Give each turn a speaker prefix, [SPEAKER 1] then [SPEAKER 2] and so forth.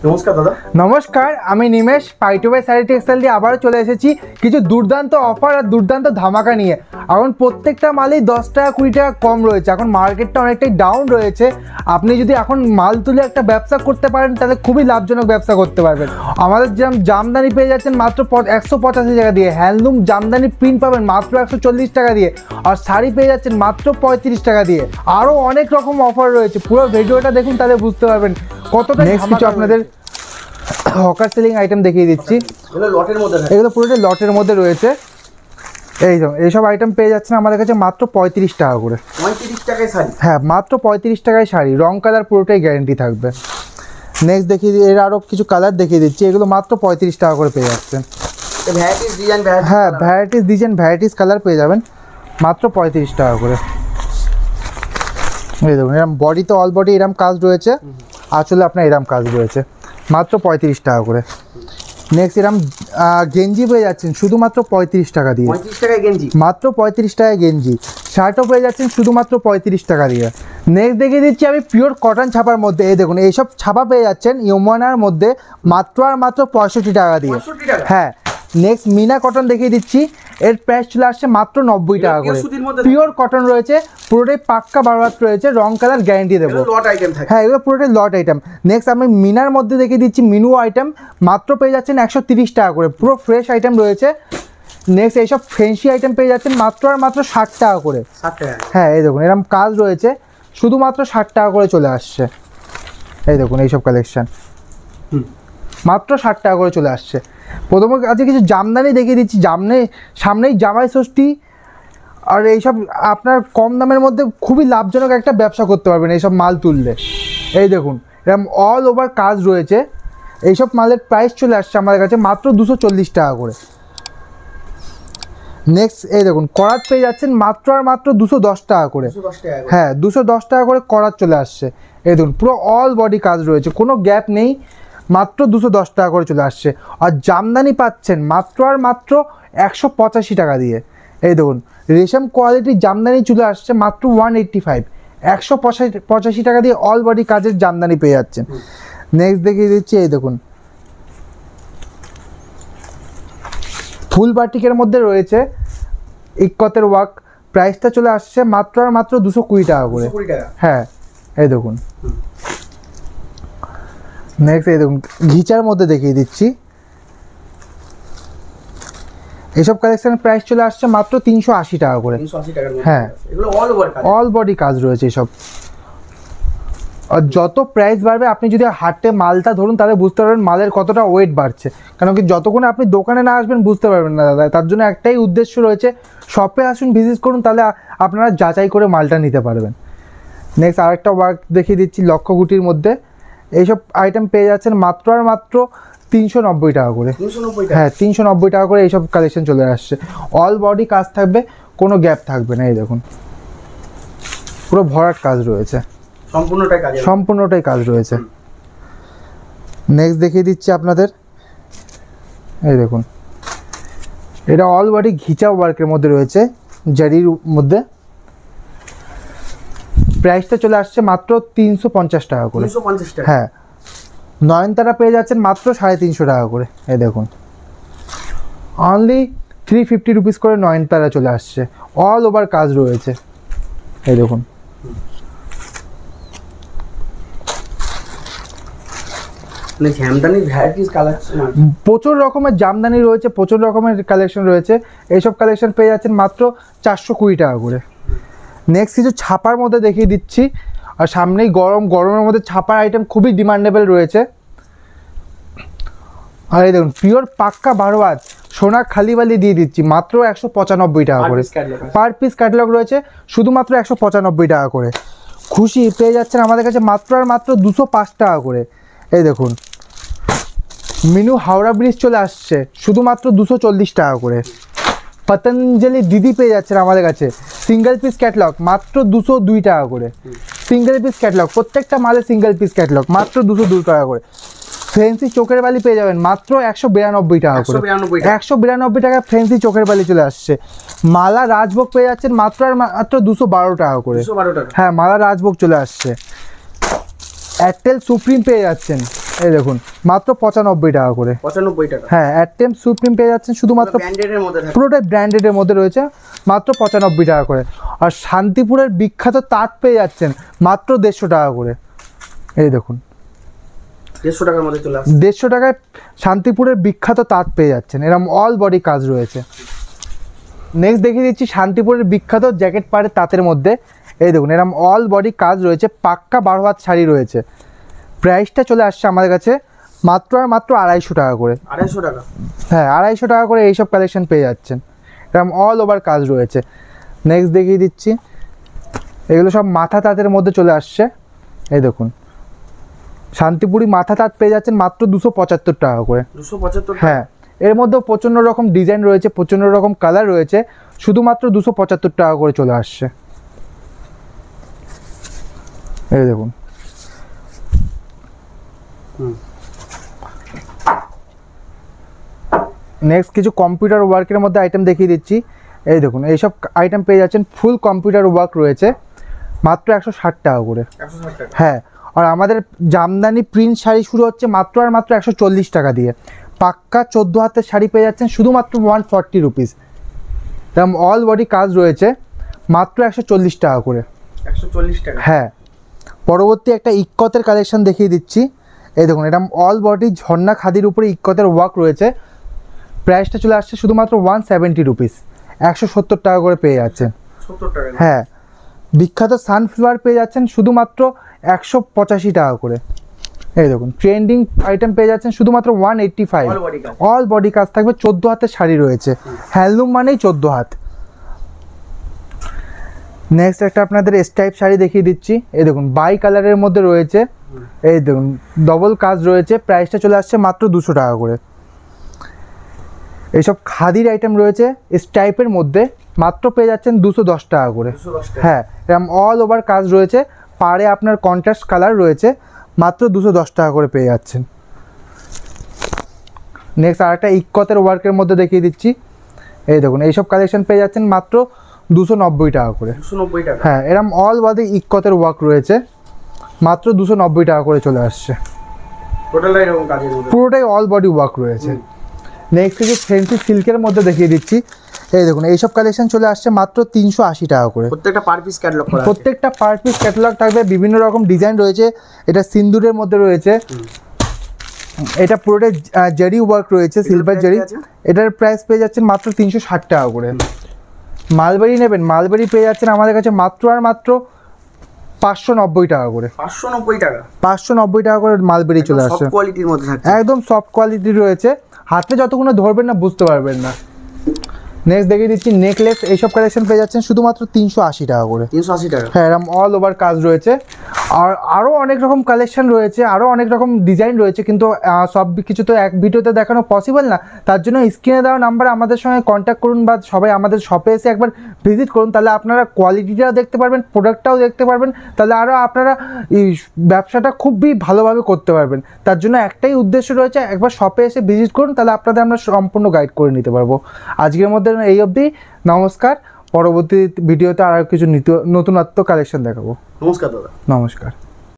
[SPEAKER 1] নমস্কার দাদা।
[SPEAKER 2] নমস্কার, আমি নিমেশ পাইটুবাই শাড়ি টেক্সটাইল দিয়ে আবারও চলে এসেছি কিছু দুর্দান্ত অফার আর দুর্দান্ত ধামাকা নিয়ে। এখন প্রত্যেকটা মালেই 10 টাকা 20 টাকা কম রয়েছে। এখন মার্কেটটা অনেকটাই ডাউন রয়েছে। আপনি যদি এখন মাল তুলে একটা ব্যবসা করতে পারেন তাহলে খুবই লাভজনক ব্যবসা করতে পারবেন। আমাদের যেমন জামদানি পেয়ে যাচ্ছেন মাত্র 185 টাকা দিয়ে, হ্যান্ডলুম জামদানি প্রিন্ট পাবেন মাত্র 140 টাকা দিয়ে, আর শাড়ি পেয়ে যাচ্ছেন মাত্র 35 টাকা দিয়ে। আরও অনেক রকম অফার রয়েছে, পুরো ভিডিওটা দেখুন তাহলে বুঝতে পারবেন কতটা। নেক্সট কিছু আপনাদের হকার সেলিং আইটেম দেখিয়ে দিচ্ছি। এগুলো পুরোটাই লটের মধ্যে রয়েছে। এইসব আইটেম পেয়ে যাচ্ছেন আমাদের কাছে মাত্র 35 টাকা করে।
[SPEAKER 1] 35 টাকায় শাড়ি?
[SPEAKER 2] হ্যাঁ, মাত্র 35 টাকায় শাড়ি, রং কালার পুরোটাই গ্যারেন্টি থাকবে। নেক্সট দেখিয়ে এর আরও কিছু কালার দেখিয়ে দিচ্ছি। এগুলো মাত্র 35 টাকা করে পেয়ে যাচ্ছেন। হ্যাঁ, ভ্যারাইটিস ডিজাইন ভ্যারাইটিস কালার পেয়ে যাবেন মাত্র 35 টাকা করে। এই দেখুন, এরকম বডিতে অল বডি এরকম কাজ রয়েছে, আসলে আপনার এরকম কাজ রয়েছে মাত্র 35 টাকা করে। নেক্সট এরকম গেঞ্জি পেয়ে যাচ্ছেন শুধুমাত্র 35 টাকা দিয়ে।
[SPEAKER 1] 35 টাকায় গেঞ্জি?
[SPEAKER 2] মাত্র 35 টাকায় গেঞ্জি। শার্টও পেয়ে যাচ্ছেন শুধুমাত্র 35 টাকা দিয়ে। নেক্সট দেখিয়ে দিচ্ছি আমি পিওর কটন ছাপার মধ্যে। এই দেখুন, এইসব ছাপা পেয়ে যাচ্ছেন ইউমানার মধ্যে মাত্র আর মাত্র 65 টাকা দিয়ে। হ্যাঁ, নেক্সট মিনা কটন দেখিয়ে দিচ্ছি। এর প্রাইস চলে আসছে মাত্র 90 টাকা করে। পিওর কটন রয়েছে, পুরোটাই পাক্কা বারবার রয়েছে, রং কালার গ্যারেন্টি দেবো। হ্যাঁ, এগুলো পুরোটাই লট আইটেম। নেক্সট আমি মিনার মধ্যে দেখিয়ে দিচ্ছি মিনু আইটেম, মাত্র পেয়ে যাচ্ছেন 130 টাকা করে, পুরো ফ্রেশ আইটেম রয়েছে। নেক্সট এইসব ফ্যান্সি আইটেম পেয়ে যাচ্ছেন মাত্র আর মাত্র 60 টাকা করে। হ্যাঁ, এই দেখুন এরকম কাজ রয়েছে, শুধুমাত্র 60 টাকা করে চলে আসছে। এই দেখুন এইসব কালেকশন মাত্র 60 টাকা করে চলে আসছে। প্রথমে আজকে কিছু জামদানি দেখিয়ে দিচ্ছি। সামনেই জামাই ষষ্ঠী, আর এইসব আপনার কম দামের মধ্যে খুবই লাভজনক একটা ব্যবসা করতে পারবেন এইসব মাল তুললে। এই দেখুন এরকম অল ওভার কাজ রয়েছে। এইসব মালের প্রাইস চলে আসছে আমাদের কাছে মাত্র 240 টাকা করে। নেক্সট এই দেখুন করাত পেয়ে যাচ্ছেন মাত্র আর মাত্র 210 টাকা করে। হ্যাঁ, 210 টাকা করে করাত চলে আসছে। এই দেখুন পুরো অল বডি কাজ রয়েছে, কোনো গ্যাপ নেই, মাত্র 210 টাকা করে চলে আসছে। আর জামদানি পাচ্ছেন মাত্র আর মাত্র 185 টাকা দিয়ে। এই দেখুন রেশম কোয়ালিটির জামদানি চলে আসছে মাত্র 185, 185 টাকা দিয়ে অল বডি কাজের জামদানি পেয়ে যাচ্ছেন। নেক্সট দেখিয়ে দিচ্ছি, এই দেখুন ফুল বাটিকের মধ্যে রয়েছে ইক্কতের ওয়ার্ক, প্রাইসটা চলে আসছে মাত্র আর মাত্র 220 টাকা করে। হ্যাঁ, এই দেখুন। নেক্সট এই দেখুন ঘিচার মধ্যে দেখিয়ে দিচ্ছি। এইসব কালেকশনের প্রাইস চলে আসছে মাত্র 380 টাকা করে। হ্যাঁ, অল বডি কাজ রয়েছে এসব। আর যত প্রাইস বাড়বে, আপনি যদি হাটে মালটা ধরুন তাহলে বুঝতে পারবেন মালের কতটা ওয়েট বাড়ছে। কারণ কি যতক্ষণ আপনি দোকানে না আসবেন বুঝতে পারবেন না দাদা। তার জন্য একটাই উদ্দেশ্য রয়েছে, শপে আসুন, ভিজিট করুন, তাহলে আপনারা যাচাই করে মালটা নিতে পারবেন। নেক্সট আরেকটা ওয়ার্ক দেখিয়ে দিচ্ছি লক্ষগুটির মধ্যে। এইসব আইটেম পেয়ে যাচ্ছেন মাত্র আর মাত্র 390 টাকা করে। হ্যাঁ, 390 টাকা করে এইসব কালেকশন চলে আসছে। অল বডি কাজ থাকবে, কোনো গ্যাপ থাকবে না। এই দেখুন পুরো ভরাট কাজ রয়েছে, সম্পূর্ণটাই কাজ রয়েছে। নেক্সট দেখিয়ে দিচ্ছি আপনাদের। এই দেখুন এটা অল বডি ঘিচা ওয়ার্কের মধ্যে রয়েছে, জারির মধ্যে। প্রাইসটা চলে আসছে মাত্র 350 টাকা করে। হ্যাঁ, নয়নতারা পেয়ে যাচ্ছেন মাত্র 350 টাকা করে। এই দেখুন অনলি 350 রুপিস করে নয়নতারা চলে আসছে, অল ওভার কাজ রয়েছে। এই দেখুন প্রচুর রকমের জামদানি রয়েছে, প্রচুর রকমের কালেকশন রয়েছে। এইসব কালেকশন পেয়ে যাচ্ছেন মাত্র 420 টাকা করে। নেক্সট কিছু ছাপার মধ্যে দেখিয়ে দিচ্ছি। আর সামনেই গরমের মধ্যে ছাপার আইটেম খুবই ডিমান্ডেবল রয়েছে। আর এই দেখুন পিওর পাক্কা বারোয়াজ সোনা খালিবালি দিয়ে দিচ্ছি মাত্র 195 টাকা করে। পার পিস ক্যাটালগ রয়েছে শুধুমাত্র 195 টাকা করে। খুশি পেয়ে যাচ্ছেন আমাদের কাছে মাত্র আর মাত্র 205 টাকা করে। এই দেখুন মিনু হাওড়া ব্রিজ চলে আসছে শুধুমাত্র 240 টাকা করে। পতঞ্জলি দিদি পেয়ে যাচ্ছেন আমাদের কাছে সিঙ্গেল পিস ক্যাটালগ মাত্র 202 টাকা করে। সিঙ্গেল পিস ক্যাটালগ, প্রত্যেকটা মালে সিঙ্গেল পিস ক্যাটালগ মাত্র 202 টাকা করে। ফ্যান্সি চোখের বালি পেয়ে যাবেন মাত্র 192 টাকা করে। 192 টাকা ফ্যান্সি চোখের বালি চলে আসছে। মালা রাজভোগ পেয়ে যাচ্ছেন মাত্র আর মাত্র 212 টাকা করে।
[SPEAKER 1] 212 টাকা, হ্যাঁ, মালা রাজভোগ চলে আসছে।
[SPEAKER 2] মাত্র 212 টাকা করে। 212 টাকা। হ্যাঁ, মালা রাজভোগ চলে আসছে। মালা রাজভোগ পেয়ে যাচ্ছেন মাত্র আর মাত্র 212 টাকা করে। 212 টাকা। হ্যাঁ, মালা রাজভোগ চলে আসছে। এয়ারটেল সুপ্রিম পেয়ে যাচ্ছেন এই দেখুন মাত্র 95 টাকা করে।
[SPEAKER 1] 95 টাকা।
[SPEAKER 2] হ্যাঁ, অ্যাটেম সুপ্রিম পেয়ে যাচ্ছেন শুধুমাত্র
[SPEAKER 1] ব্র্যান্ডেডের মধ্যে থাকে,
[SPEAKER 2] পুরোটাই ব্র্যান্ডেডের মধ্যে রয়েছে, মাত্র 95 টাকা করে। আর শান্তিপুরের বিখ্যাত তাঁত পেয়ে যাচ্ছেন মাত্র 150 টাকা করে। এই দেখুন
[SPEAKER 1] 150 টাকার মধ্যে চলে আসছে।
[SPEAKER 2] 150 টাকায় শান্তিপুরের বিখ্যাত তাঁত পেয়ে যাচ্ছেন, এরকম অল বডি কাজ রয়েছে। নেক্সট দেখিয়ে দিচ্ছি শান্তিপুরের বিখ্যাত জ্যাকেট পাড়ের তাঁতের মধ্যে। এই দেখুন এরকম অল বডি কাজ রয়েছে, পাক্কা 12 হাত শাড়ি রয়েছে। প্রাইসটা চলে আসছে আমাদের কাছে মাত্র আর মাত্র 250 টাকা করে।
[SPEAKER 1] 250 টাকা?
[SPEAKER 2] হ্যাঁ, 250 টাকা করে এইসব কালেকশন পেয়ে যাচ্ছেন, এরকম অল ওভার কাজ রয়েছে। নেক্সট দেখিয়ে দিচ্ছি, এগুলো সব মাথা তাঁতের মধ্যে চলে আসছে। এই দেখুন শান্তিপুরি মাথা তাঁত পেয়ে যাচ্ছেন মাত্র 275 টাকা করে।
[SPEAKER 1] 275?
[SPEAKER 2] হ্যাঁ, এর মধ্যেও প্রচণ্ড রকম ডিজাইন রয়েছে, প্রচণ্ড রকম কালার রয়েছে, শুধুমাত্র 275 টাকা করে চলে আসছে। এই দেখুন নেক্সট কিছু কম্পিউটার ওয়ার্কের মধ্যে আইটেম দেখিয়ে দিচ্ছি। এই দেখুন এইসব আইটেম পেয়ে যাচ্ছেন, ফুল কম্পিউটার ওয়ার্ক রয়েছে, মাত্র 160 টাকা করে।
[SPEAKER 1] 160 টাকা?
[SPEAKER 2] হ্যাঁ, আর আমাদের জামদানি প্রিন্ট শাড়ি শুরু হচ্ছে মাত্র আর মাত্র 140 টাকা দিয়ে। পাক্কা 14 হাতের শাড়ি পেয়ে যাচ্ছেন শুধুমাত্র 140 রুপিস। এরকম অল বডি কাজ রয়েছে, মাত্র 140 টাকা করে।
[SPEAKER 1] 140 টাকা?
[SPEAKER 2] হ্যাঁ, পরবর্তী একটা ইক্কতের কালেকশন দেখিয়ে দিচ্ছি। এই দেখুন এরকম অল বডি ঝর্ণা খাদির উপরে ইক্কতের ওয়ার্ক রয়েছে। প্রাইসটা চলে আসছে শুধুমাত্র 170 রুপিস, 170 টাকা করে পেয়ে যাচ্ছেন।
[SPEAKER 1] 70 টাকা?
[SPEAKER 2] হ্যাঁ, বিখ্যাত সানফ্লাওয়ার পেয়ে যাচ্ছেন শুধুমাত্র 185 টাকা করে। এই দেখুন ট্রেন্ডিং আইটেম পেয়ে যাচ্ছেন শুধুমাত্র 185। অল বডি কাজ থাকবে, 14 হাতের শাড়ি রয়েছে, হ্যান্ডলুম মানেই 14 হাত। নেক্সট একটা আপনাদের স্টাইপ শাড়ি দেখিয়ে দিচ্ছি। এই দেখুন বাই কালারের মধ্যে রয়েছে, এই দেখুন ডবল কাজ রয়েছে। প্রাইসটা চলে আসছে মাত্র 200 টাকা করে। এইসব খাদির আইটেম রয়েছে স্টাইপের মধ্যে, মাত্র পেয়ে যাচ্ছেন 210 টাকা করে। হ্যাঁ, এরকম অল ওভার কাজ রয়েছে, পাড়ে আপনার কন্ট্রাস্ট কালার রয়েছে, মাত্র 210 টাকা করে পেয়ে যাচ্ছেন। নেক্সট আরেকটা ইক্কতের ওয়ার্কের মধ্যে দেখিয়ে দিচ্ছি। এই দেখুন এইসব কালেকশন পেয়ে যাচ্ছেন মাত্র 290 টাকা করে।
[SPEAKER 1] 290 টাকা?
[SPEAKER 2] হ্যাঁ, এরকম অল বডি ইক্কতের ওয়ার্ক রয়েছে, মাত্র 290 টাকা করে চলে আসছে।
[SPEAKER 1] টোটালটাই এরকম কাজের মধ্যে,
[SPEAKER 2] পুরোটাই অল বডি ওয়ার্ক রয়েছে। নেক্সট কিছু ফ্যান্সি সিল্কের মধ্যে দেখিয়ে দিচ্ছি। এই দেখুন এইসব কালেকশন চলে আসছে মাত্র 380 টাকা করে।
[SPEAKER 1] প্রত্যেকটা পার পিস ক্যাটালগ করা আছে? প্রত্যেকটা
[SPEAKER 2] পার পিস ক্যাটালগ থাকবে, বিভিন্ন রকম ডিজাইন রয়েছে। এটা সিন্দুরের মধ্যে রয়েছে, এটা পুরোটাই জারি ওয়ার্ক রয়েছে, সিলভার জারি। এটার প্রাইস পেয়ে যাচ্ছেন মাত্র 360 টাকা করে। মালবেরি নেবেন, মালবেরি পেয়ে যাচ্ছেন আমাদের কাছে মাত্র আর মাত্র 590 টাকা করে।
[SPEAKER 1] 590 টাকা?
[SPEAKER 2] 590 টাকা করে মালবেরি চলে আসছে,
[SPEAKER 1] সফট কোয়ালিটির মধ্যে থাকে,
[SPEAKER 2] একদম সফট কোয়ালিটি রয়েছে। হাতে যতক্ষণ ধরবেন না বুঝতে পারবেন না। নেক্সট দেখিয়ে দিচ্ছি নেকলেস। এইসব কালেকশন পেয়ে যাচ্ছেন শুধুমাত্র 380 টাকা করে।
[SPEAKER 1] 380 টাকা?
[SPEAKER 2] হ্যাঁ, এরকম অল ওভার কাজ রয়েছে। আর আরও অনেক রকম কালেকশন রয়েছে, আরও অনেক রকম ডিজাইন রয়েছে, কিন্তু সব কিছু তো এক ভিডিওতে দেখানো পসিবল না। তার জন্য স্ক্রিনে দেওয়া নাম্বারে আমাদের সঙ্গে কন্ট্যাক্ট করুন, বা সবাই আমাদের শপে এসে একবার ভিজিট করুন, তাহলে আপনারা কোয়ালিটিটাও দেখতে পারবেন, প্রোডাক্টটাও দেখতে পারবেন, তাহলে আরও আপনারা এই ব্যবসাটা খুবই ভালোভাবে করতে পারবেন। তার জন্য একটাই উদ্দেশ্য রয়েছে, একবার শপে এসে ভিজিট করুন, তাহলে আপনাদের আমরা সম্পূর্ণ গাইড করে নিতে পারবো। আজকের মধ্যে এই অবধি, নমস্কার। পরবর্তী ভিডিওতে আর কিছু নতুনত্ব কালেকশন দেখাবো।
[SPEAKER 1] নমস্কার দাদা।
[SPEAKER 2] নমস্কার।